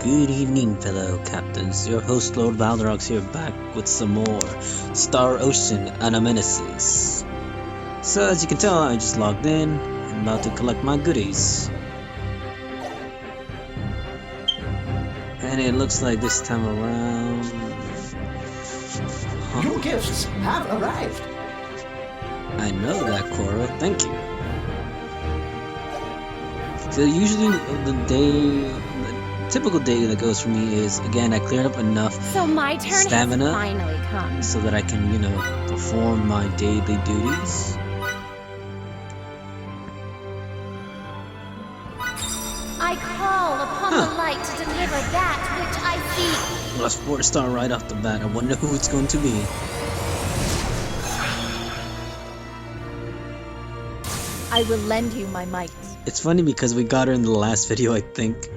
Good evening, fellow captains. Your host, Lord Valderox, here back with some more Star Ocean Anamnesis. So, as you can tell, I just logged in. I'm about to collect my goodies. And it looks like this time around... Your gifts have arrived. I know that, Cora. Thank you. So usually the typical day that goes for me is, again, I cleared up enough so my turn stamina has finally come. so that I can, perform my daily duties. I call upon the light to deliver that which I seek. Well, that's 4-star right off the bat. I wonder who it's going to be. I will lend you my might. It's funny because we got her in the last video, I think.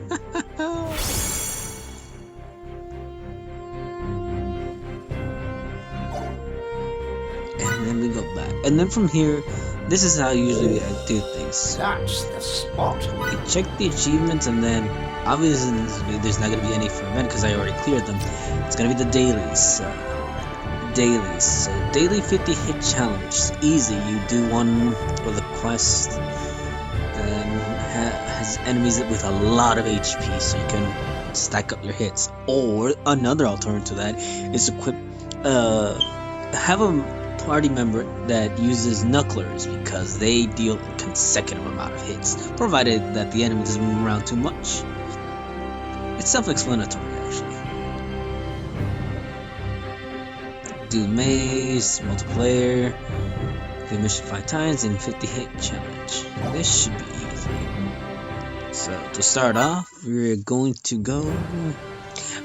And then we go back. And then from here, this is how usually I do things. That's the spot. I check the achievements, and then obviously there's not going to be any for event because I already cleared them. It's going to be the dailies. So daily 50 hit challenge. Easy. You do one of the quest. Then has enemies with a lot of HP, so you can stack up your hits. Or another alternative to that is equip. Have a party member that uses knucklers because they deal a consecutive amount of hits, provided that the enemy doesn't move around too much. It's self-explanatory, actually. Do maze, multiplayer, complete mission 5 times, and 50 hit challenge. This should be easy. So to start off, we're going to go.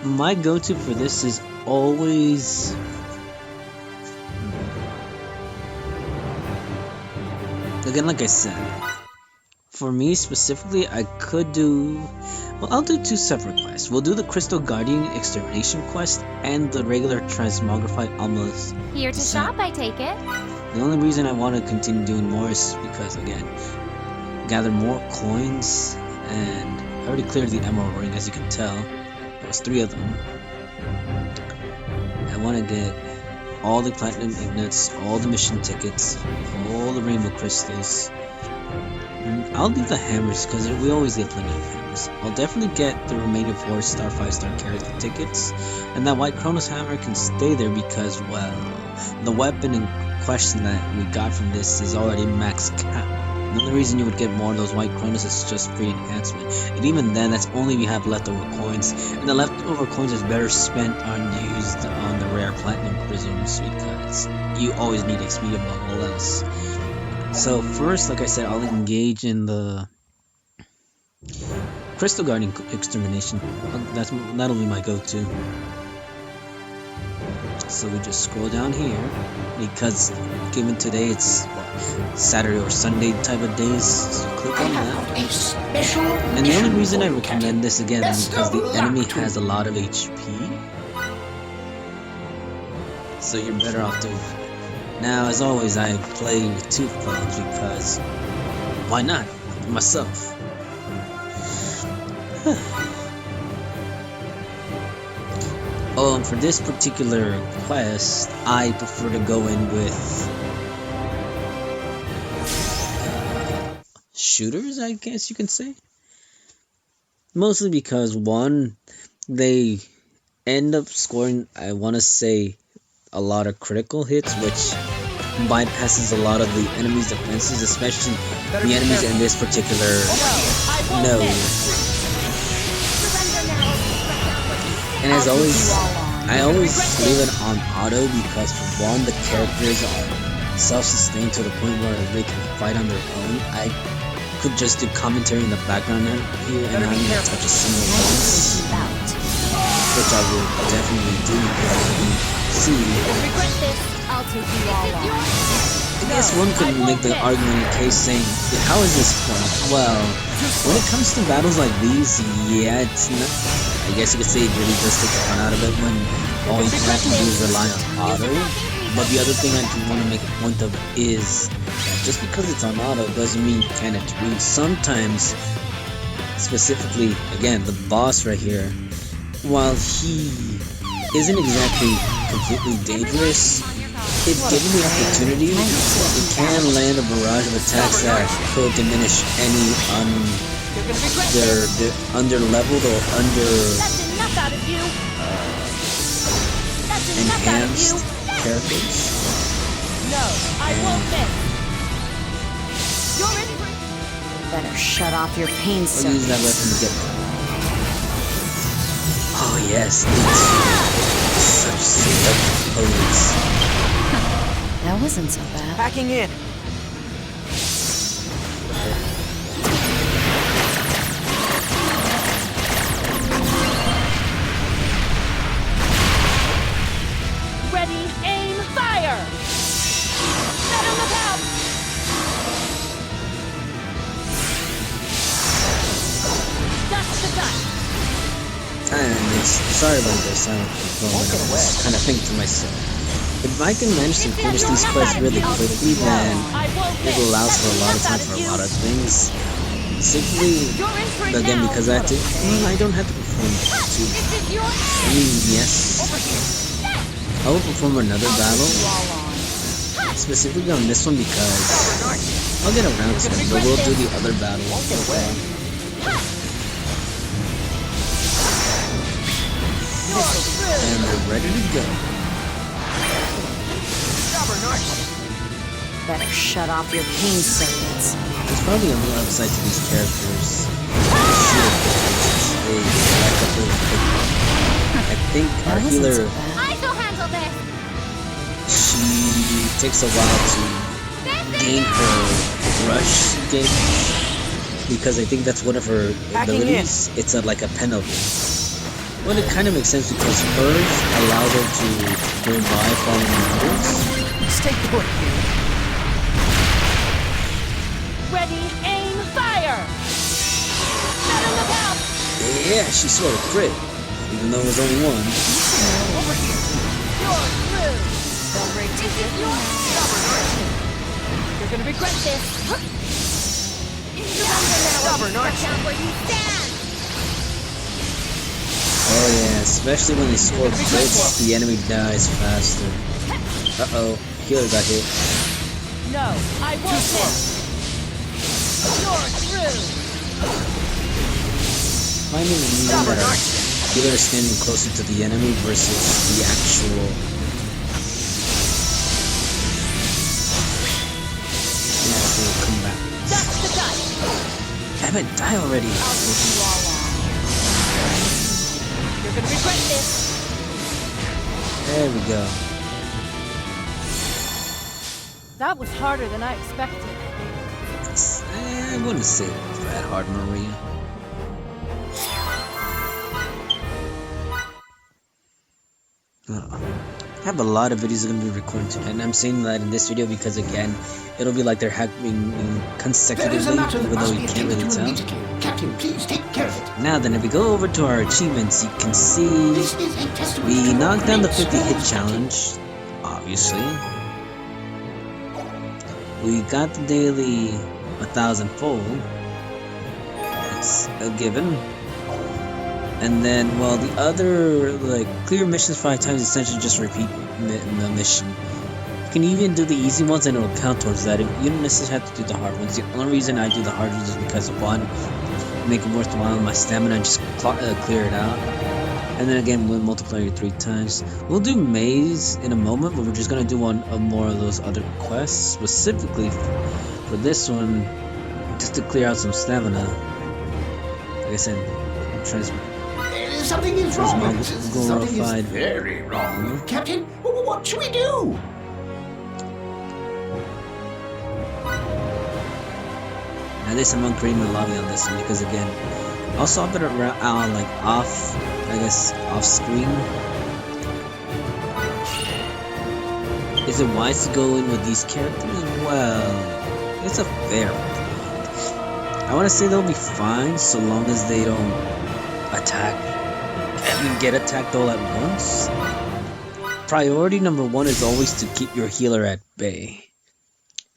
My go-to for this is always. Again, like I said, for me specifically, I could do... Well, I'll do 2 separate quests. We'll do the Crystal Guardian Extermination quest and the regular Transmogrified almost. Here to shop, I take it. The only reason I want to continue doing more is because, again, gather more coins, and I already cleared the Emerald Ring, as you can tell. There was 3 of them. I want to get all the Platinum Ignits, all the mission tickets, all the Rainbow Crystals. I'll do the hammers because we always get plenty of hammers. I'll definitely get the remaining 4-star, 5-star character tickets, and that White Chronos hammer can stay there because, well, the weapon in question that we got from this is already max cap. The only reason you would get more of those White Chronos is just free enhancement, and even then, that's only if you have leftover coins, and the leftover coins is better spent on used on the rare Platinum Prisms because you always need XP above all else. So first, like I said, I'll engage in the Crystal Guardian Extermination. That'll be my go-to. So we just scroll down here because given today it's Saturday or Sunday type of days, so click on that. And the only reason I recommend this again is because the enemy has a lot of HP, so you're better off to. Now, as always, I play with 2 phones because why not? Myself. Oh, and for this particular quest, I prefer to go in with shooters, I guess you can say. Mostly because, one, they end up scoring, I want to say, a lot of critical hits, which bypasses a lot of the enemy's defenses, especially the enemies in this particular node. And as always, I always leave it on auto because, for one, the characters are self-sustained to the point where they can fight on their own. I could just do commentary in the background here and not even touch a single once, which I will definitely do because you see. I'll take you all on. I guess one could make the argument in case saying, how is this fun? Well, when it comes to battles like these, yeah, it's not. I guess you could say it really does take the fun out of it when all you have to do is rely on auto. But the other thing I do want to make a point of is that just because it's on auto doesn't mean you can't agree. Sometimes Specifically, again, the boss right here, while he isn't exactly completely dangerous, if given the opportunity, it can land a barrage of attacks that could diminish any under-leveled or enhanced characters. No, I won't miss. You're in. Better shut off your pain I'll circuits. use that weapon to get them. Oh yes, such sick pose. That wasn't so bad. Packing in. Ready, aim, fire! Better look out! Dust the dust! Sorry about this, I was kind of thinking to myself. If I can manage to finish these quests really quickly, then it allows for a lot of time for a lot of things. Simply, again, because I don't have to perform too. I mean, yes, I will perform another battle, specifically on this one because I'll get around to it, but we'll do the other battle. And we're ready to go. Better shut off your pain circuits. There's probably a little upside to these characters. They back up really quickly. I think our healer, I shall handle this. she takes a while to gain her rush gauge, because I think that's one of her abilities. It's like a penalty. Well, it kind of makes sense because hers allows her to revive fallen members. Stay put here. Ready, aim, fire! Better look out! Yeah, she sort of crit, even though it was only one. Over here. You're through. They'll break to you. You're gonna regret this. Stubborn, aren't you? Where you stand. Oh yeah, especially when they score crits, the enemy dies faster. Uh-oh, healer got hit. No, I won't miss. You're through. Finding the meaning that our healer is standing closer to the enemy versus the actual... Yeah, we'll come back. Dust the dust. Damn it, die already! You're gonna regret this. There we go. That was harder than I expected. I wouldn't say it was that hard, Maria. I have a lot of videos I'm going to be recording tonight, and I'm saying that in this video because, again, it'll be like they're happening consecutively, even though you can't really tell. Captain, please take care of it. Now then, if we go over to our achievements, you can see we knocked down the 50 hit challenge, obviously. We got the daily 1,000 fold. It's a given. And then, well, the other, like, clear missions 5 times, essentially just repeat the mission. You can even do the easy ones and it'll count towards that. You don't necessarily have to do the hard ones. The only reason I do the hard ones is because, one, make it worthwhile, my stamina, and just clear it out. And then again, we'll multiply it 3 times. We'll do maze in a moment, but we're just gonna do more of those other quests, specifically for this one, just to clear out some stamina. Like I said, Something is wrong. Something glorified. is very wrong. Captain, what should we do? At least I'm not creating a lobby on this one because, again, I'll solve it around, like off screen. Is it wise to go in with these characters? Well, it's a fair one. I want to say they'll be fine so long as they don't get attacked all at once. Priority number 1 is always to keep your healer at bay.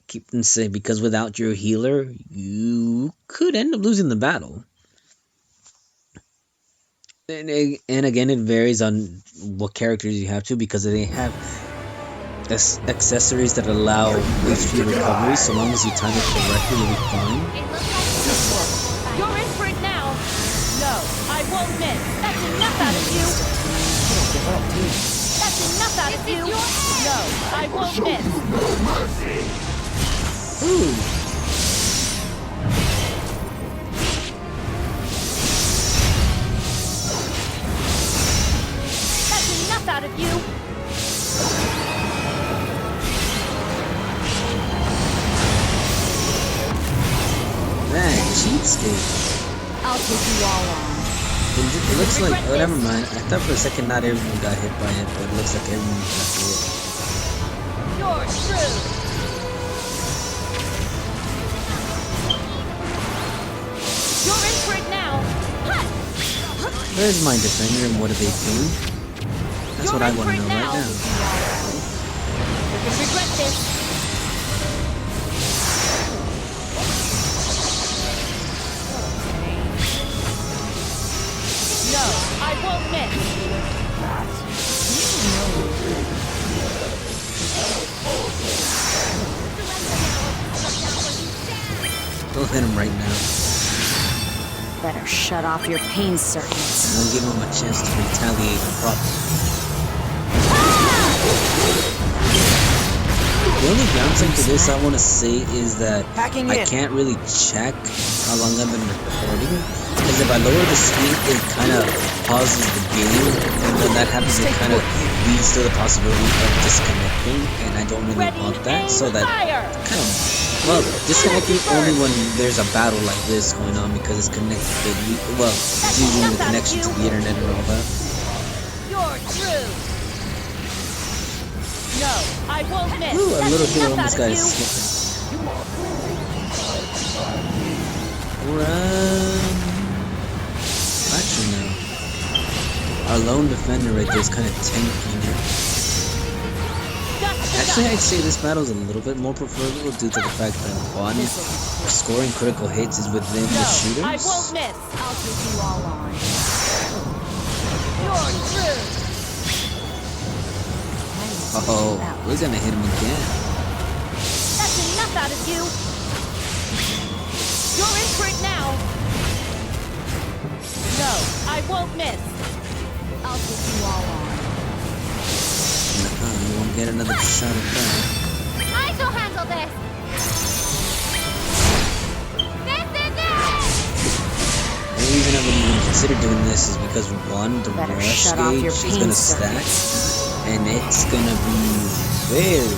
Keep them safe, because without your healer, you could end up losing the battle. And again, it varies on what characters you have to, because they have accessories that allow HP recovery. So long as you time it correctly, you'll be fine. You're in for it now. No, I won't miss. That's enough out of you. That's enough out of you. No, I won't miss. Ooh. That's enough out of you. Man, cheapskate. I'll take you all on. It looks like, oh, never mind. I thought for a second not everyone got hit by it, but it looks like everyone got hit. You're through. You're in for it now. Where's my defender and what do they do? That's what I want to know right now. You're gonna regret this. No, I won't miss. Don't hit him right now. Better shut off your pain circuits. Won't give him a chance to retaliate properly. The only downside to this I want to say is that I can't really check how long I've been recording, because if I lower the speed it kind of pauses the game, and when that happens it kind of leads to the possibility of disconnecting, and I don't really want that, so that kind of, well, disconnecting only when there's a battle like this going on, because it's connected, well, it's using the connection to the internet and all that. You're through. No, I won't miss. Ooh, a little hit Enough on this out of guy's you. skipping. Run. Actually, no. Our lone defender right there is kind of tanking it. Actually, I'd say this battle is a little bit more preferable due to the fact that one, scoring critical hits is within the shooters. I won't miss. I'll take you all on. You're through. Oh, we're gonna hit him again. That's enough out of you. You're in for it now. No, I won't miss. I'll take you all on. You won't get another shot at that. I shall handle this. This is it. The reason I wouldn't even consider doing this is because one, the Better rush shut off gauge your is pain gonna stack, circuits. and it's gonna be very.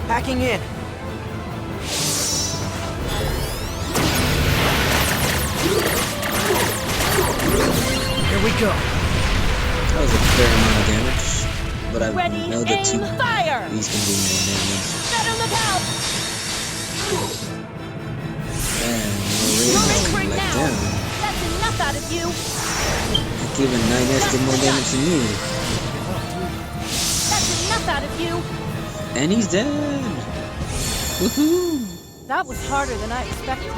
Hacking in. Here we go. That was a fair amount of damage, but I Ready, know that aim, fire. these can do more damage. Better look out. And You're in for already it like now. down. That's enough out of you. Even 9S did more damage than you. That's enough out of you. And he's dead! Woohoo! That was harder than I expected.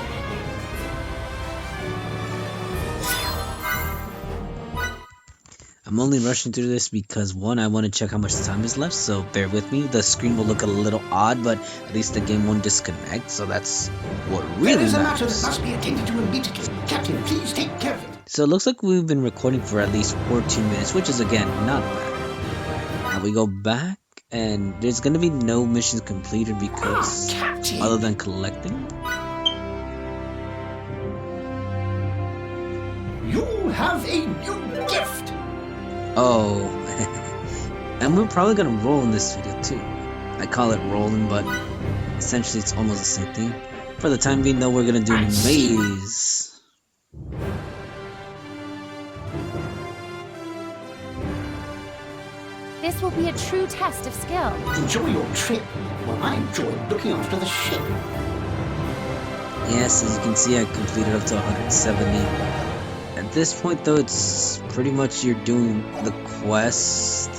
I'm only rushing through this because one, I want to check how much time is left, so bear with me. The screen will look a little odd, but at least the game won't disconnect, so that's what There really is a matter that matters. must be attended to immediately. Captain, please take care of it. So it looks like we've been recording for at least 14 minutes, which is again not bad. Now we go back, and there's gonna be no missions completed because Captain. other than collecting. You have a new gift. Oh, and we're probably gonna roll in this video too. I call it rolling, but essentially it's almost the same thing. For the time being though, we're gonna do maze. This will be a true test of skill. Enjoy your trip while I enjoy looking after the ship. Yes, as you can see, I completed up to 170. At this point though, it's pretty much you're doing the quest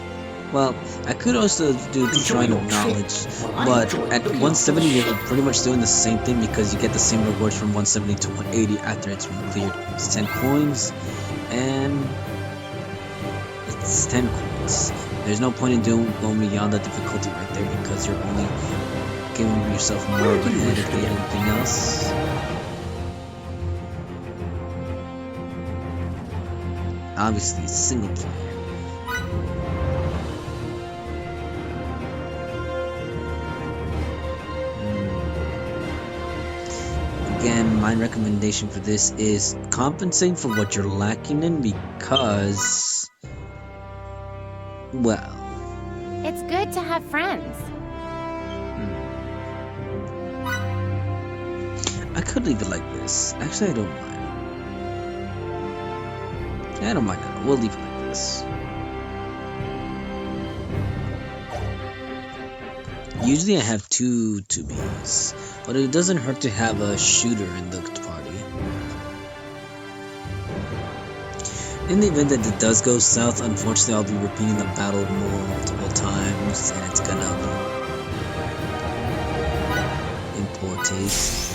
Well, I could also do the Shrine of Knowledge, but at 170 you're pretty much doing the same thing because you get the same rewards from 170 to 180 after it's been cleared. It's 10 coins, and it's 10 coins. There's no point in going beyond the difficulty right there because you're only giving yourself more of a head if anything else. Obviously, it's single player. Again, my recommendation for this is compensate for what you're lacking in because, well, It's good to have friends. I could leave it like this. Actually, I don't mind. I don't mind at all. We'll leave it like this. Usually I have two 2Bs, but it doesn't hurt to have a shooter in the party. In the event that it does go south, unfortunately I'll be repeating the battle multiple times, and it's gonna be in poor taste.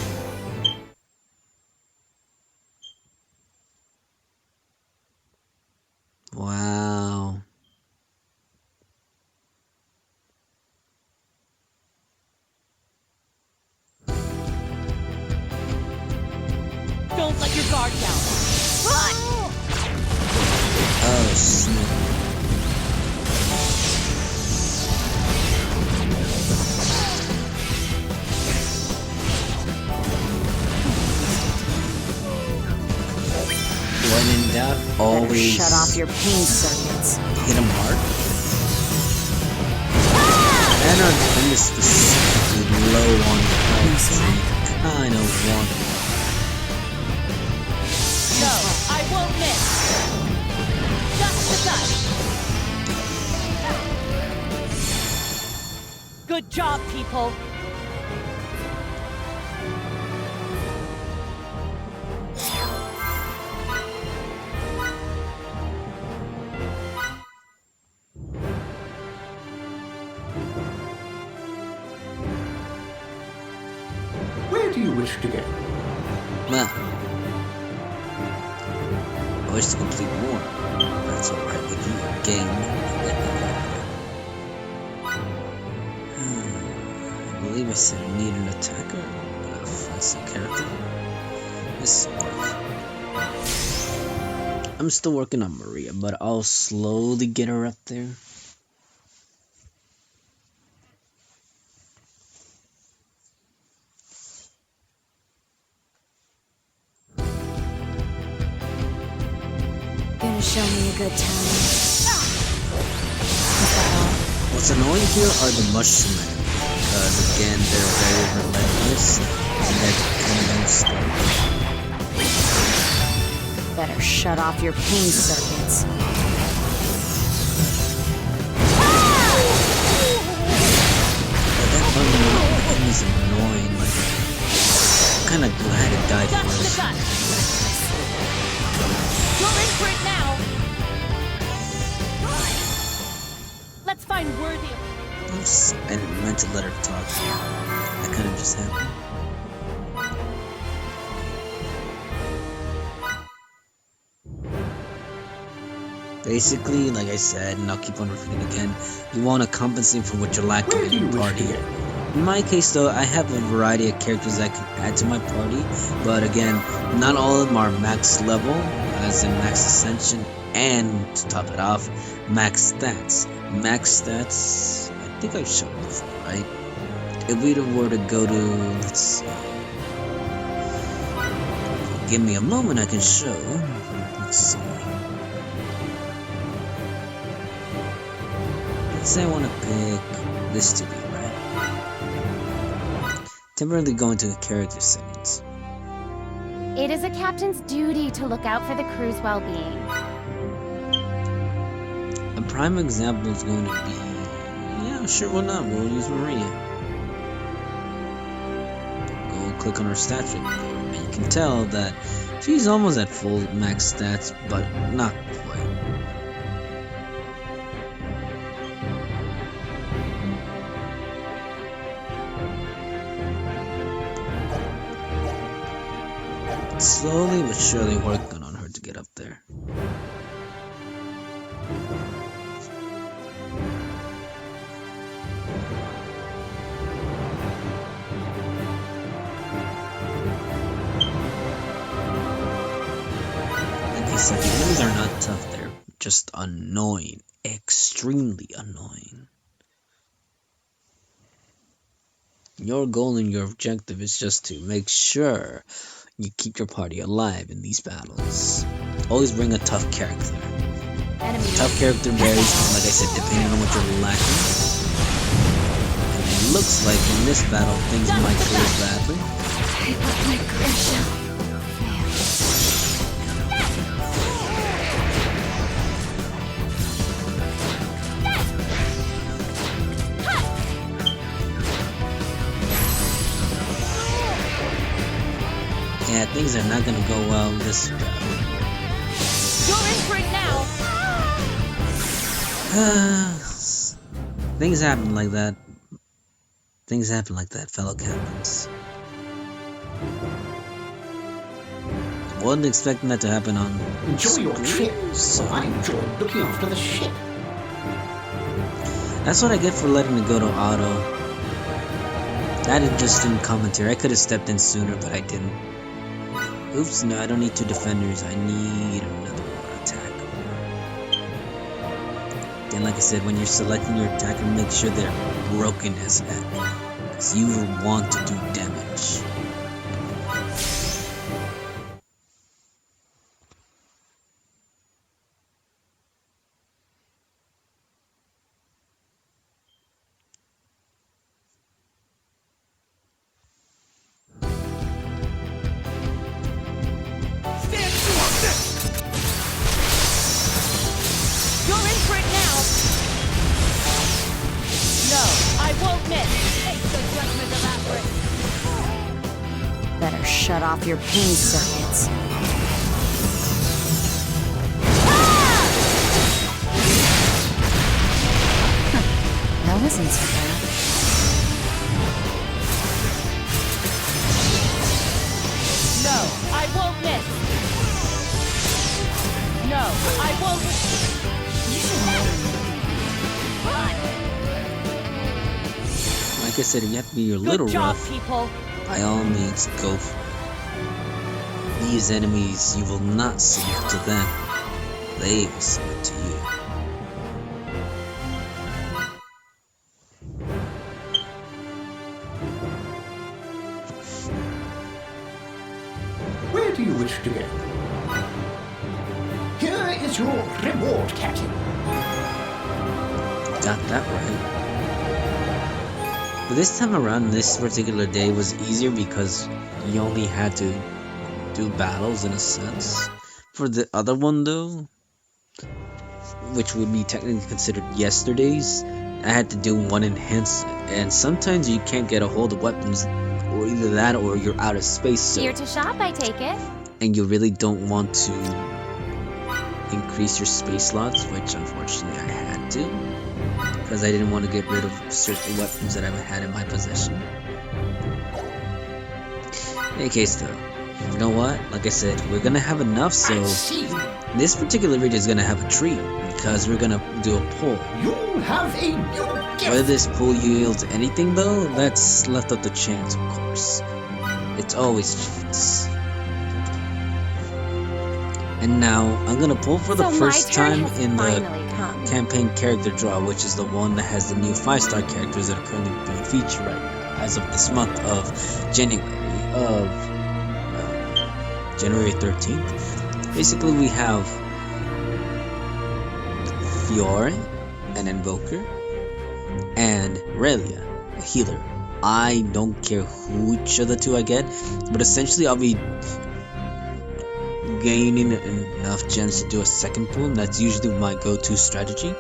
Wow. Don't let your guard down. Run! Oh, snap. When in doubt, Better always shut off your pain circuits. hit him hard. And our defend is specifically low on health, so you kind of want it. No, I won't miss. Just the gun. Good job, people. Where do you wish to go? Well, I wish to complete more. That's alright with you, game. I believe I said I need an attacker, an offensive character. This is work. I'm still working on Maria, but I'll slowly get her up there. Gonna show me a good time. Is that all? What's annoying here are the mushroom enemies, because again, they're very relentless, and they kind of don't stop. Better shut off your pain circuits. But that one is annoying, like, I'm kind of glad it died Just the first. gun. You're in for it now. Let's find worthy. Oops, I didn't meant to let her talk. That kind of just happened. Basically, like I said, and I'll keep on repeating again, you want to compensate for what you're lacking Where do in you your wish to party. go? In my case, though, I have a variety of characters I can add to my party, but again, not all of them are max level, as in max ascension, and to top it off, max stats. Max stats, I think I've shown before, right? If we were to go to, let's see, give me a moment, I can show. Let's see. Let's say I want to pick this to be, right? Temporarily go into the character settings. It is a captain's duty to look out for the crew's well-being. A prime example is going to be, yeah, sure, why not? We'll use Maria. Go click on her stats right there, and you can tell that she's almost at full max stats, but not quite. slowly but surely working on her to get up there. Like I said, the enemies are not tough, they're just annoying. Extremely annoying. Your goal and your objective is just to make sure you keep your party alive in these battles. Always bring a tough character. Tough character varies, like I said, depending on what you're lacking. And it looks like in this battle, things might go badly. Yeah, things are not gonna go well in this battle. You're in for it now. Things happen like that. Things happen like that, fellow captains. Wasn't expecting that to happen on Enjoy your trip. so I enjoyed looking after the ship. that's what I get for letting it go to auto. That interesting commentary. I could have stepped in sooner, but I didn't. Oops, no, I don't need 2 defenders. I need another attacker. And like I said, when you're selecting your attacker, make sure they're broken as heck. Because you will want to do damage. You're in for it now. No, I won't miss. Take the judgment of Avarice. Better shut off your pain circuits. That wasn't so bad. No, I won't miss. No, I won't. You should know. Like I said, if you have to be a little Good job, rough, people. by all means, go for it. These enemies, you will not submit to them. They will submit to you. Where do you wish to go? Here is your reward, Captain. Got that right. But this time around, this particular day was easier because you only had to do battles in a sense. For the other one though, which would be technically considered yesterday's, I had to do one enhancement. And sometimes you can't get a hold of weapons, or either that or you're out of space. So, Here to shop, I take it. and you really don't want to increase your space slots, which unfortunately I had to, because I didn't want to get rid of certain weapons that I had in my possession. In any case though, you know what? Like I said, we're gonna have enough, so this particular video is gonna have a treat, because we're gonna do a poll. You have a new Whether gift. this poll yields anything though, that's left up to chance, of course. It's always chance. And now, I'm gonna pull for the So first my turn time has in the finally come. campaign character draw, which is the one that has the new 5-star characters that are currently being featured right now, as of this month of January 13th. Basically, we have Fiore, an invoker, and Relia, a healer. I don't care which of the two I get, but essentially I'll be gaining enough gems to do a second pool, and that's usually my go-to strategy.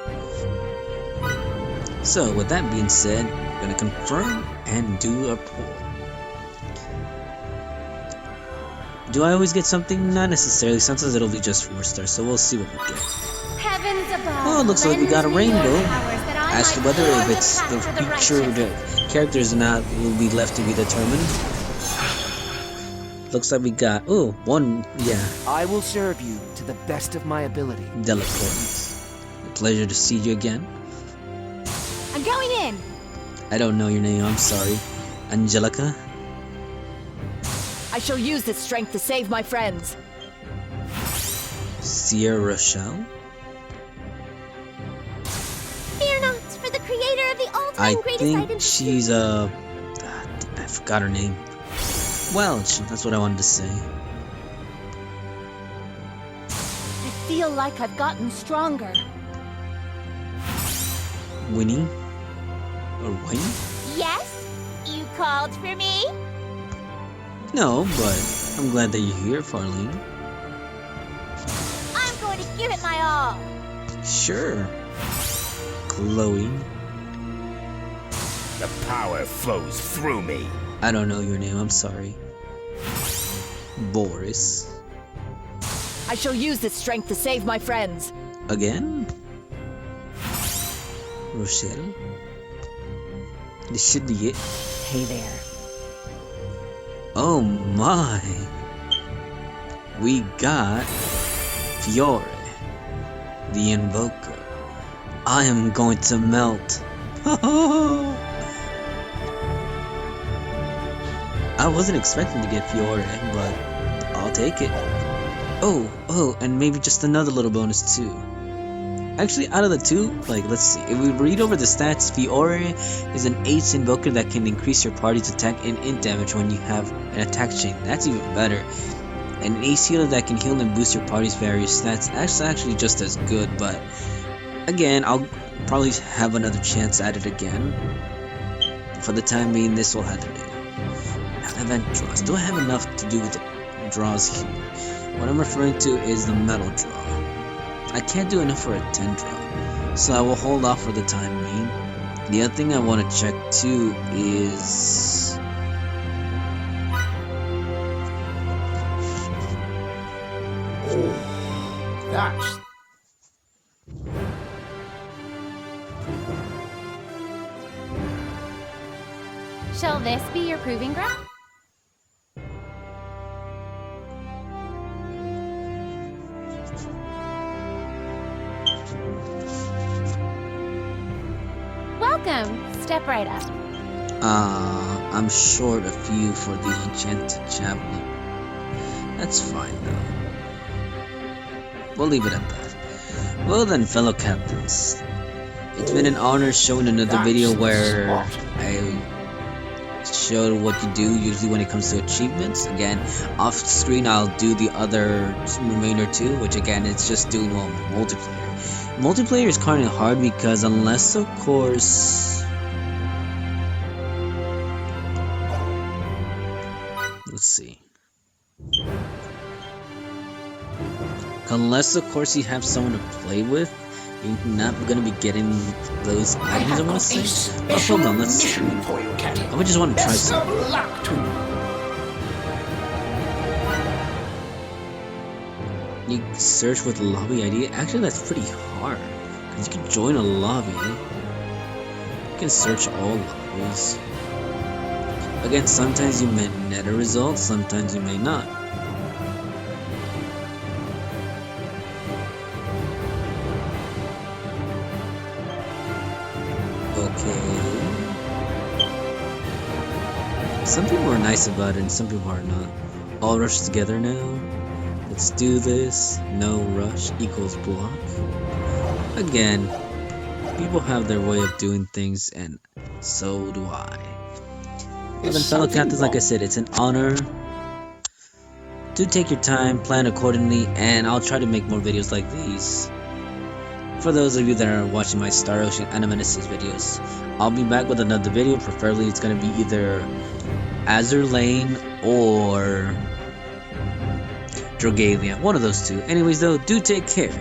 So with that being said, we're gonna confirm and do a poll. Do I always get something? Not necessarily. Sometimes it'll be just 4 stars, so we'll see what we get. Heavens above. Oh, it looks like we got a lend me your rainbow. powers that I As to might whether pour if the it's path the for future righteous. characters or not will be left to be determined. looks like we got one, yeah, I will serve you to the best of my ability. Delacorte. A pleasure to see you again. I'm going in. I don't know your name, I'm sorry. Angelica? I shall use this strength to save my friends. Sierra Rochelle? Fear not, for the creator of the I all-time greatest item. think she's I forgot her name. Welch, that's what I wanted to say. I feel like I've gotten stronger. Winnie? Or Wayne? Yes? You called for me? No, but I'm glad that you're here, Farlene. I'm going to give it my all. Sure. Chloe. The power flows through me. I don't know your name, I'm sorry. Boris. I shall use this strength to save my friends. Again? Rochelle? This should be it. Hey there. Oh my! We got Fiore, the Invoker. I am going to melt. I wasn't expecting to get Fiore, but I'll take it. Oh, and maybe just another little bonus too. Actually, out of the two, let's see. If we read over the stats, Fiore is an ace invoker that can increase your party's attack and int damage when you have an attack chain. That's even better. And an ace healer that can heal and boost your party's various stats. That's actually just as good, but again, I'll probably have another chance at it again. For the time being, this will have to do. Now, event draws. Do I have enough to do with the draws here? What I'm referring to is the metal draw. I can't do enough for a 10 draw, so I will hold off for the time being. The other thing I want to check too is... That's Shall this be your proving ground? Welcome. Step right up. I'm short a few for the enchanted javelin. That's fine though. We'll leave it at that. Well then, fellow captains, it's been an honor showing another video where I showed what you do usually when it comes to achievements. Again, off screen I'll do the other remainder too, which again it's just doing multiplayer. Multiplayer is kind of hard because unless of course, let's see. Unless of course you have someone to play with, you're not gonna be getting those items I want to say. Oh, hold on, let's see. for you, Captain. I would just want to try Best of something. luck to you. You search with lobby ID. Actually, that's pretty hard because you can join a lobby. You can search all lobbies. Again, sometimes you may net a result, sometimes you may not. Okay. Some people are nice about it and some people are not. All rush together now. Let's do this. No rush equals block. Again, people have their way of doing things and so do I. Well then, fellow captains, like I said, it's an honor. Do take your time, plan accordingly, and I'll try to make more videos like these. For those of you that are watching my Ocean Anamnesis videos, I'll be back with another video. Preferably it's going to be either Azur Lane or Drogalia. One of those two. Anyways though, do take care.